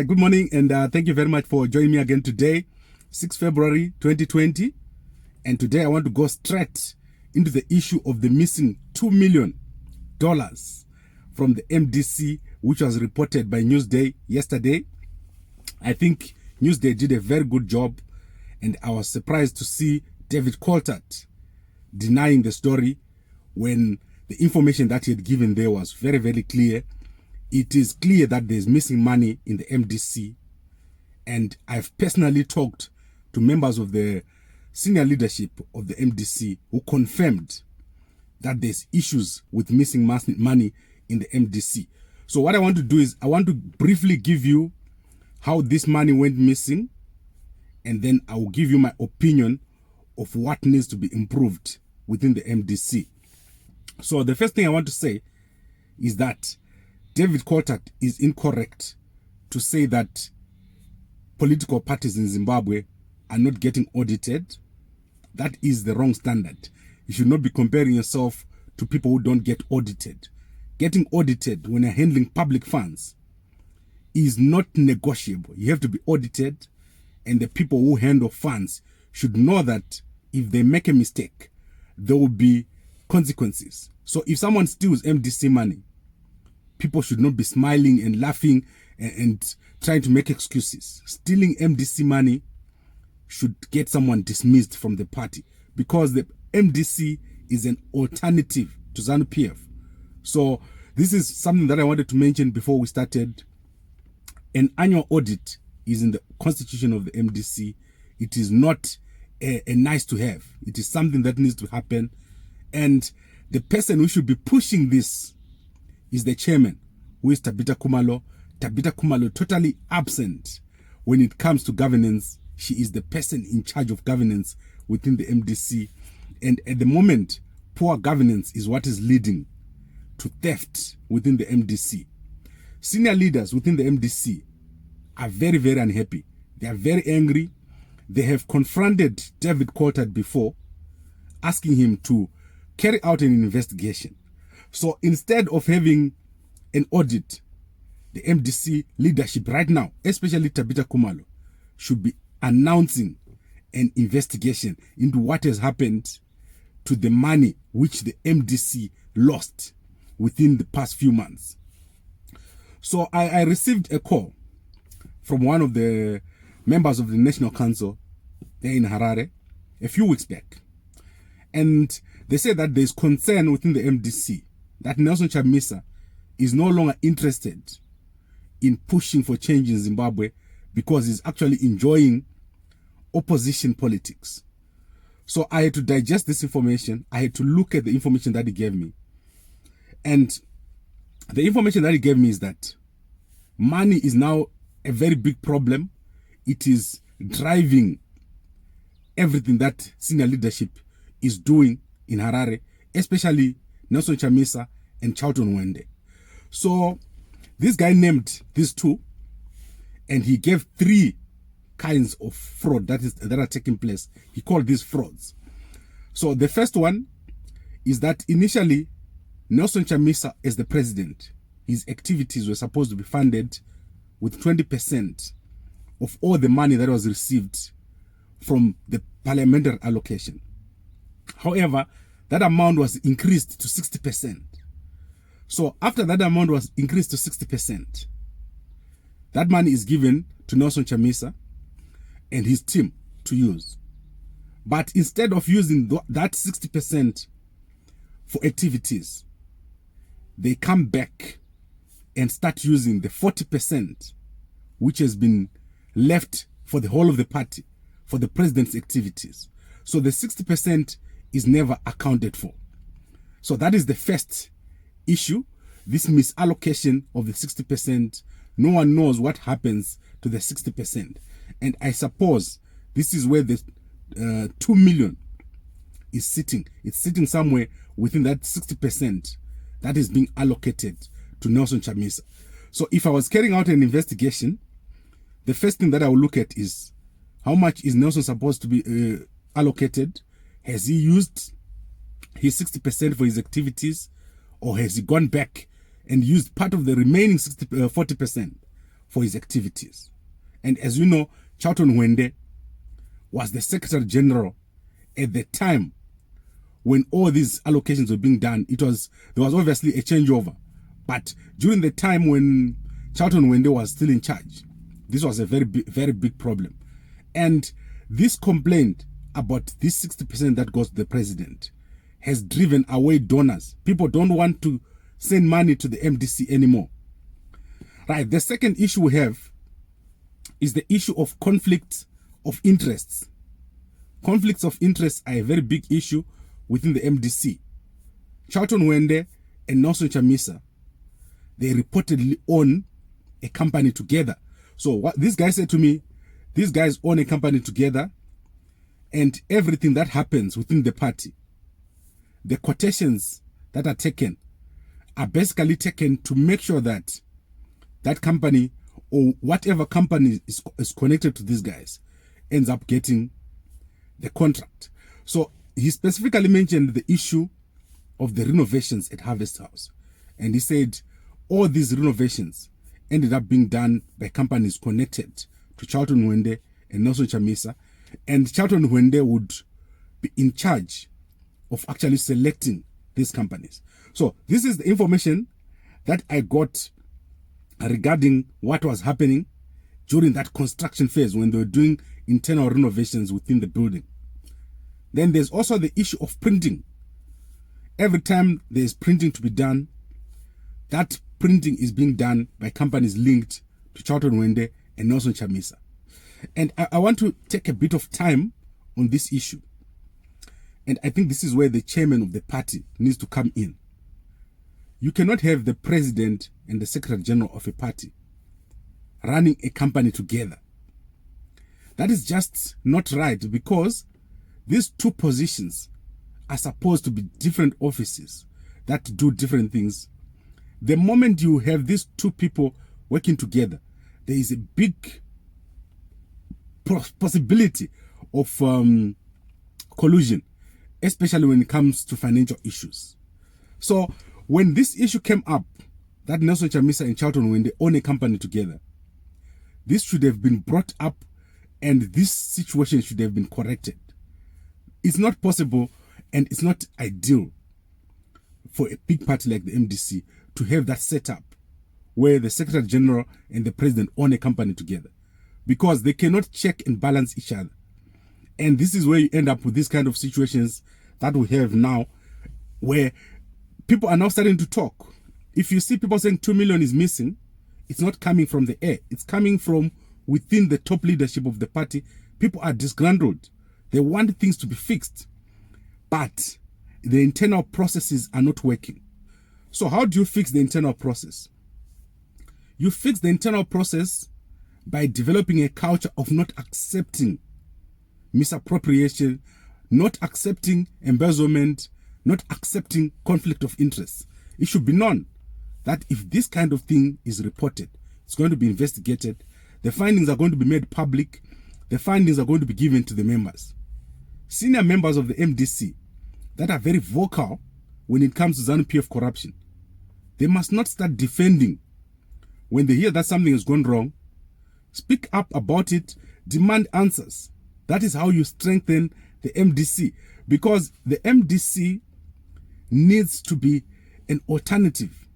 Good morning, and thank you very much for joining me again today, 6 February 2020. And today I want to go straight into the issue of the missing $2 million from the MDC, which was reported by Newsday yesterday. I think Newsday did a very good job, and I was surprised to see David Coltart denying the story when the information that he had given there was very, very clear. It is clear that there's missing money in the MDC, and I've personally talked to members of the senior leadership of the MDC who confirmed that there's issues with missing money in the MDC. So what I want to do is I want to briefly give you how this money went missing, and then I will give you my opinion of what needs to be improved within the MDC. So the first thing I want to say is that David Coltart is incorrect to say that political parties in Zimbabwe are not getting audited. That is the wrong standard. You should not be comparing yourself to people who don't get audited. Getting audited when you're handling public funds is not negotiable. You have to be audited, and the people who handle funds should know that if they make a mistake, there will be consequences. So if someone steals MDC money, people should not be smiling and laughing and trying to make excuses. Stealing MDC money should get someone dismissed from the party, because the MDC is an alternative to ZANU-PF. So this is something that I wanted to mention before we started. An annual audit is in the constitution of the MDC. It is not a nice to have. It is something that needs to happen. And the person who should be pushing this is the chairman, who is Tabita Kumalo. Tabita Kumalo totally absent when it comes to governance. She is the person in charge of governance within the MDC. And at the moment, poor governance is what is leading to theft within the MDC. Senior leaders within the MDC are very, very unhappy. They are very angry. They have confronted David Coltart before, asking him to carry out an investigation. So instead of having an audit, the MDC leadership right now, especially Tabita Kumalo, should be announcing an investigation into what has happened to the money which the MDC lost within the past few months. So I received a call from one of the members of the National Council there in Harare a few weeks back. And they said that there's concern within the MDC that Nelson Chamisa is no longer interested in pushing for change in Zimbabwe because he's actually enjoying opposition politics. So I had to digest this information. I had to look at the information that he gave me. And the information that he gave me is that money is now a very big problem. It is driving everything that senior leadership is doing in Harare, especially Nelson Chamisa and Hwende. So this guy named these two, and he gave three kinds of fraud that are taking place. He called these frauds. So the first one is that initially Nelson Chamisa, as the president, his activities were supposed to be funded with 20% of all the money that was received from the parliamentary allocation. However, that amount was increased to 60%. So after that amount was increased to 60%, that money is given to Nelson Chamisa and his team to use. But instead of using that 60% for activities, they come back and start using the 40% which has been left for the whole of the party, for the president's activities. So the 60% is never accounted for. So that is the first issue, this misallocation of the 60%. No one knows what happens to the 60%. And I suppose this is where the 2 million is sitting. It's sitting somewhere within that 60% that is being allocated to Nelson Chamisa. So if I was carrying out an investigation, the first thing that I will look at is how much is Nelson supposed to be allocated? Has he used his 60% for his activities, or has he gone back and used part of the remaining 40% for his activities. And as you know, Charlton Hwende was the Secretary General at the time when all these allocations were being done. There was obviously a changeover. But during the time when Charlton Hwende was still in charge, this was a very big problem. And this complaint about this 60% that goes to the president has driven away donors. People don't want to send money to the MDC anymore. Right, the second issue we have is the issue of conflicts of interests. Conflicts of interests are a very big issue within the MDC. Charlton Hwende and Nelson Chamisa, they reportedly own a company together. So what this guy said to me, these guys own a company together, and everything that happens within the party, the quotations that are taken are basically taken to make sure that that company or whatever company is connected to these guys ends up getting the contract. So he specifically mentioned the issue of the renovations at Harvest House. And he said all these renovations ended up being done by companies connected to Charlton Hwende and Nelson Chamisa. And Charlton Hwende would be in charge of actually selecting these companies. So this is the information that I got regarding what was happening during that construction phase when they were doing internal renovations within the building. Then there's also the issue of printing. Every time there's printing to be done, that printing is being done by companies linked to Charlton Hwende and Nelson Chamisa. And I want to take a bit of time on this issue. And I think this is where the chairman of the party needs to come in. You cannot have the president and the secretary general of a party running a company together. That is just not right, because these two positions are supposed to be different offices that do different things. The moment you have these two people working together, there is a big possibility of collusion, especially when it comes to financial issues. So when this issue came up, that Nelson Chamisa and Charlton Hwende own a company together, this should have been brought up and this situation should have been corrected. It's not possible and it's not ideal for a big party like the MDC to have that setup where the Secretary General and the President own a company together, because they cannot check and balance each other. And this is where you end up with these kind of situations that we have now, where people are now starting to talk. If you see people saying 2 million is missing, it's not coming from the air. It's coming from within the top leadership of the party. People are disgruntled. They want things to be fixed, but the internal processes are not working. So how do you fix the internal process? You fix the internal process by developing a culture of not accepting misappropriation, not accepting embezzlement, not accepting conflict of interest. It should be known that if this kind of thing is reported, it's going to be investigated. The findings are going to be made public. The findings are going to be given to the members. Senior members of the MDC that are very vocal when it comes to ZANU-PF corruption, they must not start defending when they hear that something has gone wrong. Speak up about it, demand answers. That is how you strengthen the MDC, because the MDC needs to be an alternative,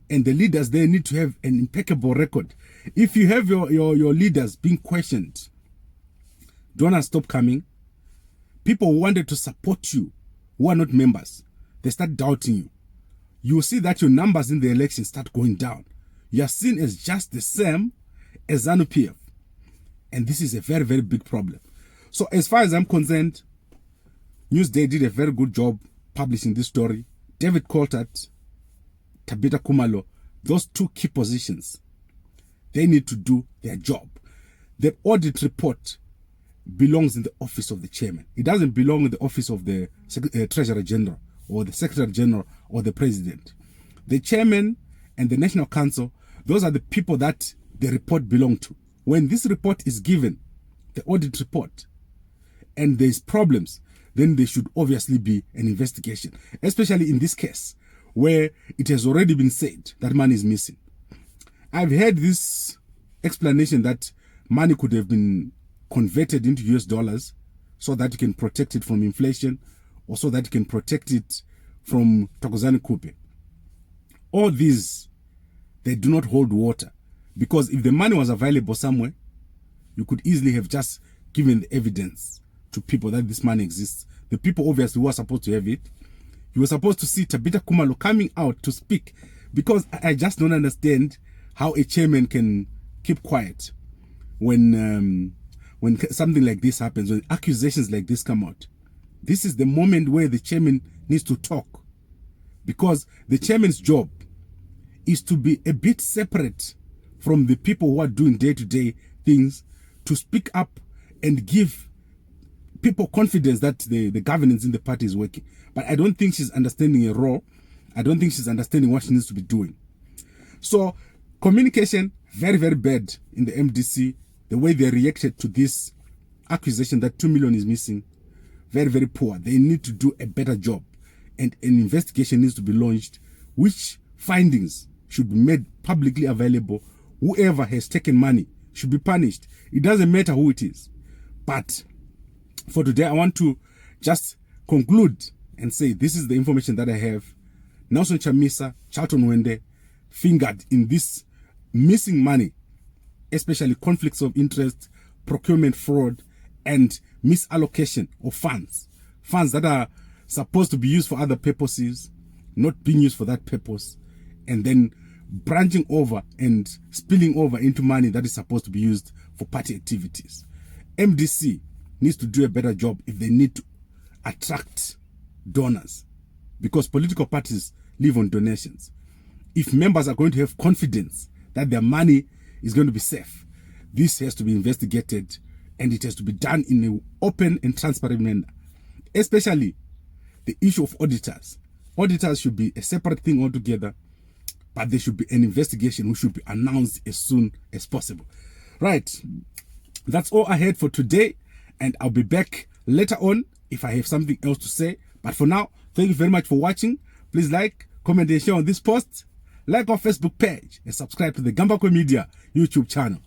and the leaders there need to have an impeccable record. If you have your leaders being questioned, donors stop coming. People who wanted to support you, who are not members, they start doubting you. You will see that your numbers in the election start going down. You are seen as just the same as ZANU-PF. And this is a very, very big problem. So as far as I'm concerned, Newsday did a very good job publishing this story. David Coltart, Tabitha Kumalo, those two key positions, they need to do their job. The audit report belongs in the office of the chairman. It doesn't belong in the office of the Treasurer General or the Secretary General or the President. The chairman and the National Council, those are the people that the report belong to. When this report is given, the audit report, and there's problems, then there should obviously be an investigation, especially in this case where it has already been said that money is missing. I've heard this explanation that money could have been converted into US dollars so that you can protect it from inflation, or so that you can protect it from Thokozani Kupe. All these, they do not hold water, because if the money was available somewhere, you could easily have just given the evidence to people that this money exists. The people obviously who are supposed to have it. You were supposed to see Tabitha Kumalo coming out to speak, because I just don't understand how a chairman can keep quiet when something like this happens, when accusations like this come out. This is the moment where the chairman needs to talk, because the chairman's job is to be a bit separate from the people who are doing day-to-day things, to speak up and give people confidence that the governance in the party is working. But I don't think she's understanding her role. I don't think she's understanding what she needs to be doing. So communication, very, very bad in the MDC. The way they reacted to this accusation that 2 million is missing, very, very poor. They need to do a better job, and an investigation needs to be launched, which findings should be made publicly available. Whoever has taken money should be punished. It doesn't matter who it is. But for today, I want to just conclude and say this is the information that I have. Nelson Chamisa, Charlton Hwende, fingered in this missing money, especially conflicts of interest, procurement fraud, and misallocation of funds. Funds that are supposed to be used for other purposes, not being used for that purpose, and then branching over and spilling over into money that is supposed to be used for party activities. MDC needs to do a better job if they need to attract donors, because political parties live on donations. If members are going to have confidence that their money is going to be safe, this has to be investigated, and it has to be done in an open and transparent manner. Especially the issue of auditors. Auditors should be a separate thing altogether, but there should be an investigation which should be announced as soon as possible. Right, that's all I had for today, and I'll be back later on if I have something else to say. But for now, thank you very much for watching. Please like, comment, and share on this post. Like our Facebook page and subscribe to the Gambako Media YouTube channel.